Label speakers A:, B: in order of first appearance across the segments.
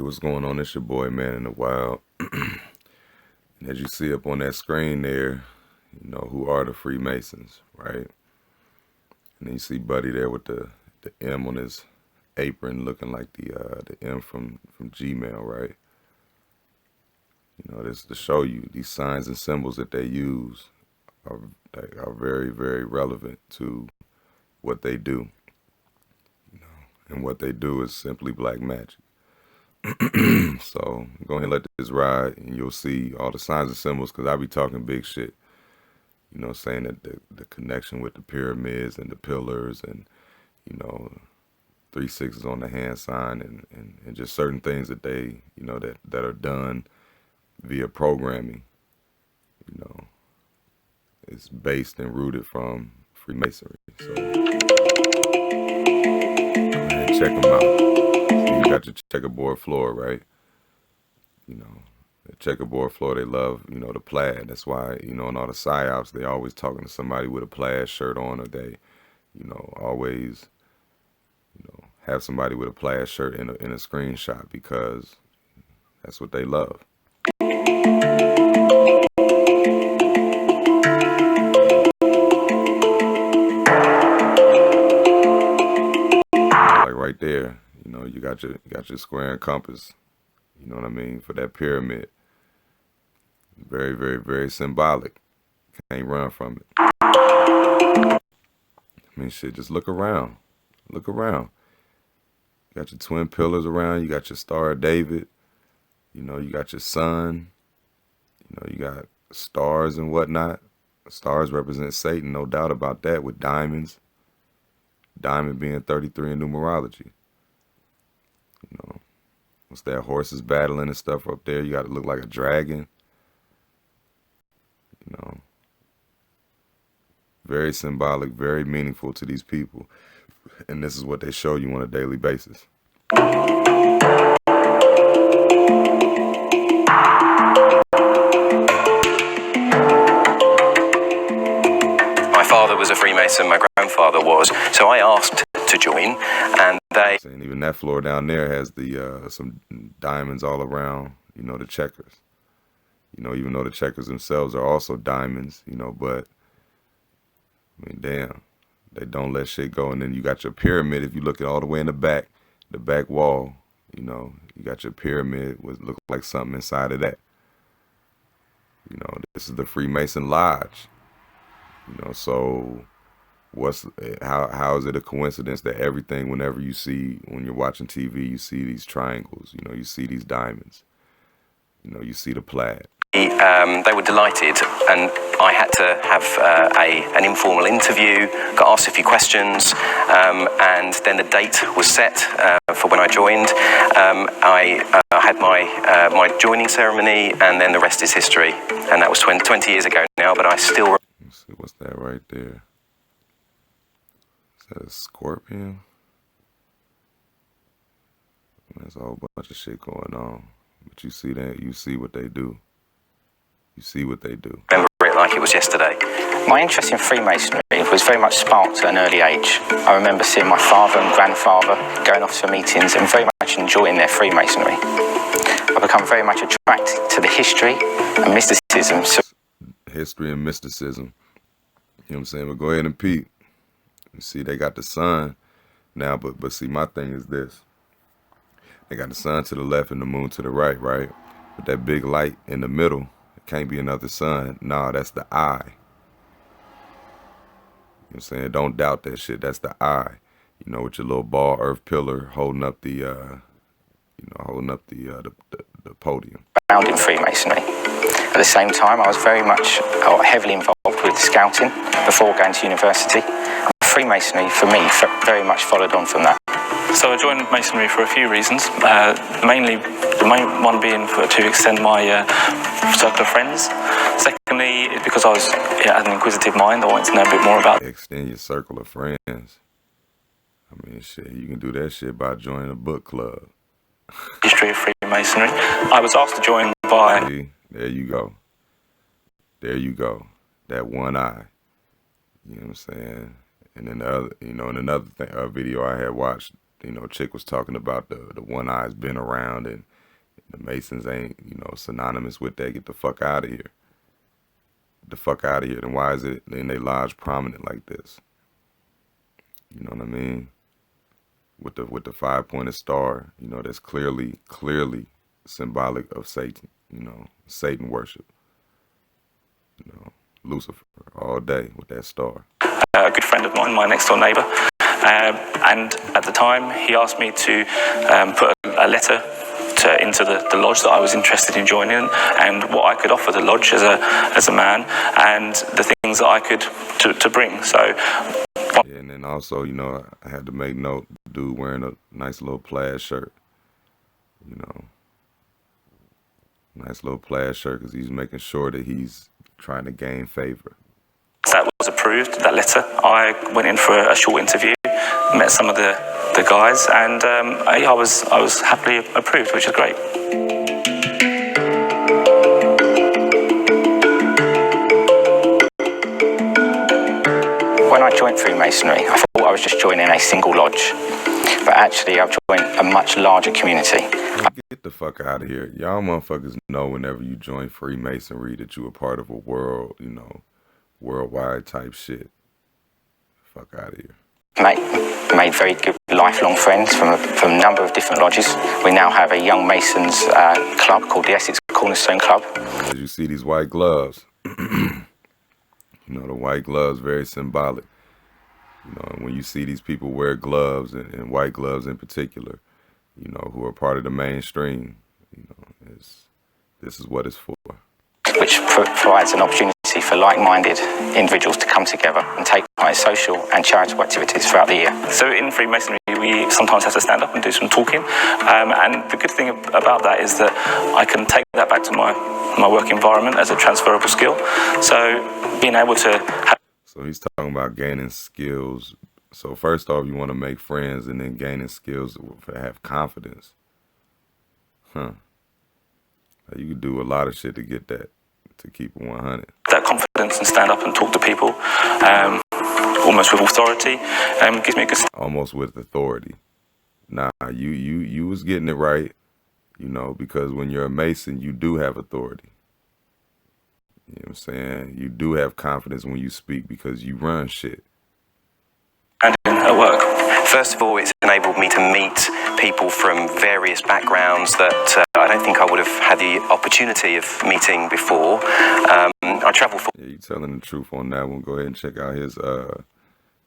A: what's going on? It's your boy, Man in the Wild. And as you see up on that screen there, you know, who are the Freemasons, right? And then you see Buddy there with the M on his apron looking like the M from Gmail, right? You know, this to show you these signs and symbols that they use are very, very relevant to what they do. You know, and what they do is simply black magic. So go ahead and let this ride, and you'll see all the signs and symbols, because I be talking big shit. You know, saying that the connection with the pyramids and the pillars, and you know, 3 6s on the hand sign, and just certain things that they, you know, that are done via programming. You know, it's based and rooted from Freemasonry. So go ahead and check them out. So you got your checkerboard floor, right? You know, the checkerboard floor, they love, you know, the plaid. That's why, you know, in all the psyops, they always talking to somebody with a plaid shirt on, or they, you know, always, you know, have somebody with a plaid shirt in a screenshot, because that's what they love. Like right there, you know, you got your square and compass. You know what I mean? For that pyramid. Very, very, very symbolic. Can't run from it. I mean, shit, just look around. Look around. You got your twin pillars around. You got your Star of David. You know, you got your sun. You know, you got stars and whatnot. Stars represent Satan, no doubt about that, with diamonds. Diamond being 33 in numerology. You know, what's that? Horses battling and stuff up there. You got to look like a dragon. You know, very symbolic, very meaningful to these people. And this is what they show you on a daily basis.
B: My father was a Freemason, my grandfather was, so I asked to join, and they...
A: And even that floor down there has the some diamonds all around, you know, the checkers. You know, even though the checkers themselves are also diamonds, you know, but, I mean, damn, they don't let shit go. And then you got your pyramid. If you look at all the way in the back wall, you know, you got your pyramid with look like something inside of that. You know, this is the Freemason Lodge. You know, so how is it a coincidence that everything, whenever you see, when you're watching TV, you see these triangles, you know, you see these diamonds, you know, you see the plaid.
B: They were delighted, and I had to have an informal interview, got asked a few questions, and then the date was set for when I joined. I had my joining ceremony, and then the rest is history. And that was 20 years ago now, but I still...
A: Let's see, what's that right there? Is that a scorpion? There's a whole bunch of shit going on. But you see that, you see what they do. You see what they do.
B: Remember it like it was yesterday.
C: My interest in Freemasonry was very much sparked at an early age. I remember seeing my father and grandfather going off to meetings and very much enjoying their Freemasonry. I've become very much attracted to the history and mysticism.
A: History and mysticism. You know what I'm saying? But go ahead and peep. You see, they got the sun now, but see, my thing is this. They got the sun to the left and the moon to the right, right? But that big light in the middle, it can't be another sun. Nah, that's the eye. You know what I'm saying? Don't doubt that shit. That's the eye. You know, with your little ball earth pillar holding up the, the podium.
C: Found in Freemasonry. At the same time, I was very much heavily involved with scouting before going to university. Freemasonry, for me, very much followed on from that.
D: So I joined Masonry for a few reasons. The main one being to extend my circle of friends. Secondly, because I had an inquisitive mind, I wanted to know a bit more about...
A: Extend your circle of friends. I mean, shit, you can do that shit by joining a book club.
D: History of Freemasonry. I was asked to join by...
A: See, there you go. There you go. That one eye. You know what I'm saying? And then the other, you know, in another video I had watched, you know, chick was talking about the one eye's been around, and The Masons ain't, you know, synonymous with that. Get the fuck out of here. Get the fuck out of here. Then why is it in they lodge prominent like this? You know what I mean? With the 5-pointed star, you know, that's clearly symbolic of Satan. You know, Satan worship. You know, Lucifer all day with that star.
D: A good friend of mine, my next door neighbour, and at the time he asked me to put a letter into the lodge that I was interested in joining, and what I could offer the lodge as a man, and the things that I could to bring. So.
A: Yeah, and then also, you know, I had to make note, dude wearing a nice little plaid shirt. You know, nice little plaid shirt, because he's making sure that he's trying to gain favor.
D: That was approved, that letter. I went in for a short interview, met some of the guys, and I was happily approved, which is great.
C: When I joined Freemasonry, I thought I was just joining a single lodge, but actually I've joined a much larger community.
A: Get the fuck out of here. Y'all motherfuckers know whenever you join Freemasonry that you a part of a world, you know, worldwide type shit. Fuck out of here.
C: Made very good lifelong friends from a number of different lodges. We now have a young Masons club called the Essex Cornerstone Club.
A: As you see these white gloves, you know, the white gloves, very symbolic. You know, and when you see these people wear gloves, and white gloves in particular, you know, who are part of the mainstream, you know, this is what it's for.
C: Which provides an opportunity for like-minded individuals to come together and take part in social and charitable activities throughout the year.
D: So in Freemasonry, we sometimes have to stand up and do some talking, and the good thing about that is that I can take that back to my work environment as a transferable skill. So being able to
A: So he's talking about gaining skills. So first off, you want to make friends, and then gaining skills to have confidence. You could do a lot of shit to get that, to keep it 100.
D: That confidence and stand up and talk to people, almost with authority, gives me a good...
A: Almost with authority. Nah, you was getting it right, you know, because when you're a Mason, you do have authority. You know what I'm saying? You do have confidence when you speak because you run shit.
D: And at work.
B: First of all, it's enabled me to meet people from various backgrounds that I don't think I would have had the opportunity of meeting before. I travel for...
A: Yeah, you telling the truth on that one. Go ahead and check out his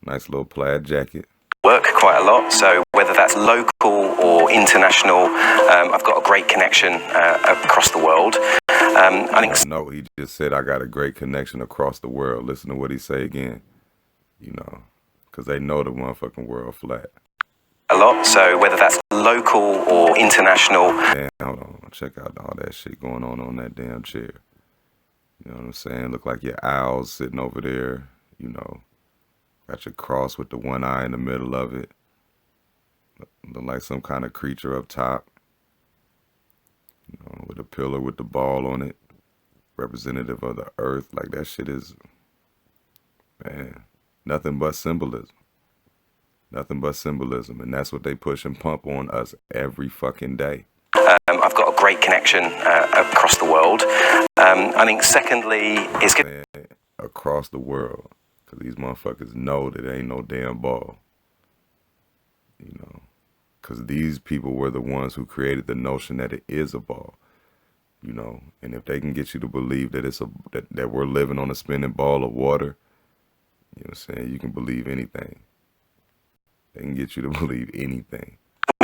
A: nice little plaid jacket.
B: Work quite a lot, so whether that's local or international, I've got a great connection across the world. I think...
A: No, he just said I got a great connection across the world. Listen to what he say again. You know, because they know the motherfucking world flat.
B: A lot, so whether that's local or international.
A: Damn, hold on. Check out all that shit going on that damn chair. You know what I'm saying? Look like your owls sitting over there, you know. Got your cross with the one eye in the middle of it. Look like some kind of creature up top. You know, with a pillar with the ball on it. Representative of the earth. Like that shit is, man, nothing but symbolism. Nothing but symbolism. And that's what they push and pump on us every fucking day.
B: I've got a great connection across the world. I think secondly, it's good.
A: Across the world. Because these motherfuckers know that it ain't no damn ball. You know. Because these people were the ones who created the notion that it is a ball. You know. And if they can get you to believe that it's that we're living on a spinning ball of water, you know what I'm saying, you can believe anything. They can get you to believe anything.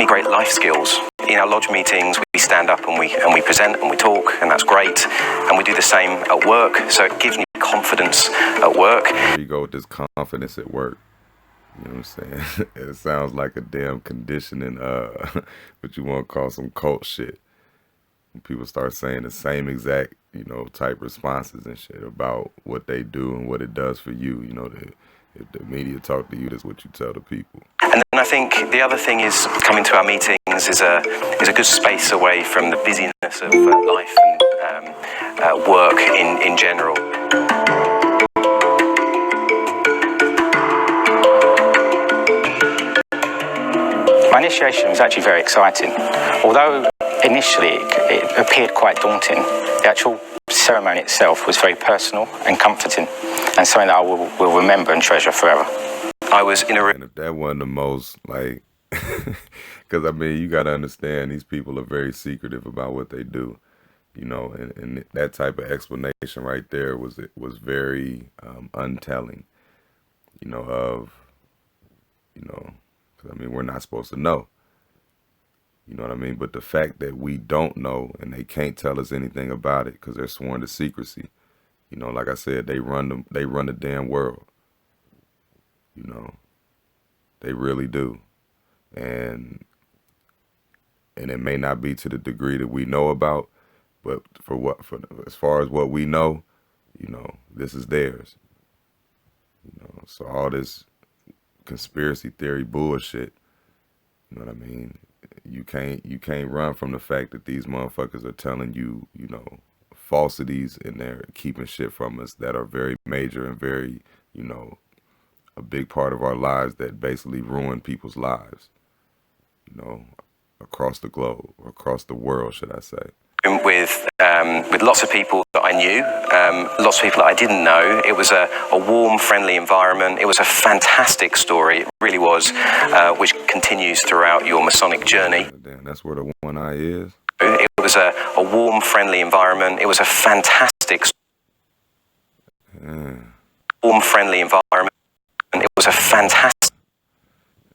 B: Great life skills. In our lodge meetings, we stand up and we present and we talk, and that's great. And we do the same at work, so it gives me confidence at work.
A: There you go with this confidence at work. You know what I'm saying? It sounds like a damn conditioning, what you want to call some cult shit. When people start saying the same exact, you know, type responses and shit about what they do and what it does for you, you know, if the media talk to you, that's what you tell the people.
B: And then I think the other thing is coming to our meetings is a good space away from the busyness of life and work in general.
C: My initiation was actually very exciting. Although Initially, it appeared quite daunting. The actual ceremony itself was very personal and comforting, and something that I will remember and treasure forever.
B: I was in a
A: And if that wasn't the most, like, because I mean, you got to understand, these people are very secretive about what they do, you know, and that type of explanation right there was very untelling, you know, of, you know, 'cause, I mean, we're not supposed to know, you know what I mean? But the fact that we don't know and they can't tell us anything about it because they're sworn to secrecy, you know, like I said, they run the damn world, you know, they really do. And it may not be to the degree that we know about, but for as far as what we know, you know, this is theirs. You know, so all this conspiracy theory bullshit, you know what I mean? You can't run from the fact that these motherfuckers are telling you, you know, falsities, and they're keeping shit from us that are very major and very, you know, a big part of our lives that basically ruin people's lives, you know, across the globe, or across the world, should I say.
B: With lots of people that I knew, lots of people that I didn't know. It was a warm, friendly environment. It was a fantastic story. It really was, which continues throughout your Masonic journey.
A: Damn, that's where the one eye is.
B: It was a warm, friendly environment. It was a fantastic, warm, friendly environment. And it was a fantastic.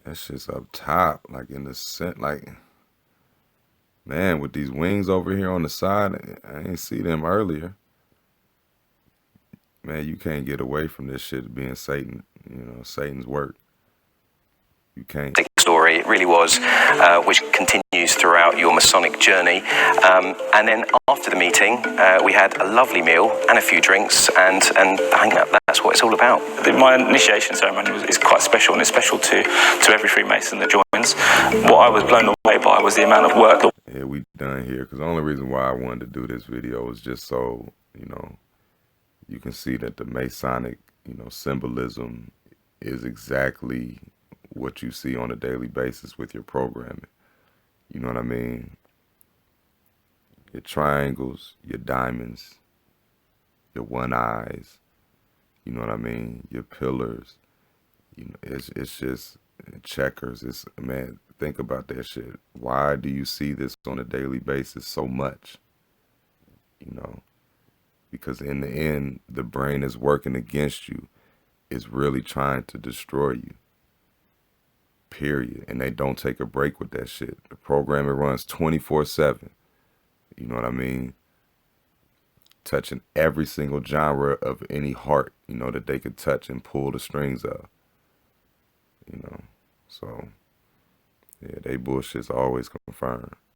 A: That shit's up top, like in the center, like, man, with these wings over here on the side, I ain't see them earlier. Man, you can't get away from this shit being Satan, you know, Satan's work. You can't.
B: Story, it really was, which continues throughout your Masonic journey. And then after the meeting, we had a lovely meal and a few drinks, and I think that's what it's all about.
D: My initiation ceremony is quite special, and it's special to every Freemason that joins. What I was blown away by was the amount of work.
A: Yeah, we done here, because the only reason why I wanted to do this video was just so, you know, you can see that the Masonic, you know, symbolism is exactly what you see on a daily basis with your programming. You know what I mean? Your triangles, your diamonds, your one eyes, you know what I mean? Your pillars, you know, it's just checkers. It's, man, think about that shit. Why do you see this on a daily basis so much? You know, because in the end, the brain is working against you. It's really trying to destroy you. Period. And they don't take a break with that shit. The programming runs 24/7. You know what I mean? Touching every single genre of any heart, you know, that they could touch and pull the strings of. You know, so yeah, they bullshit's always confirmed.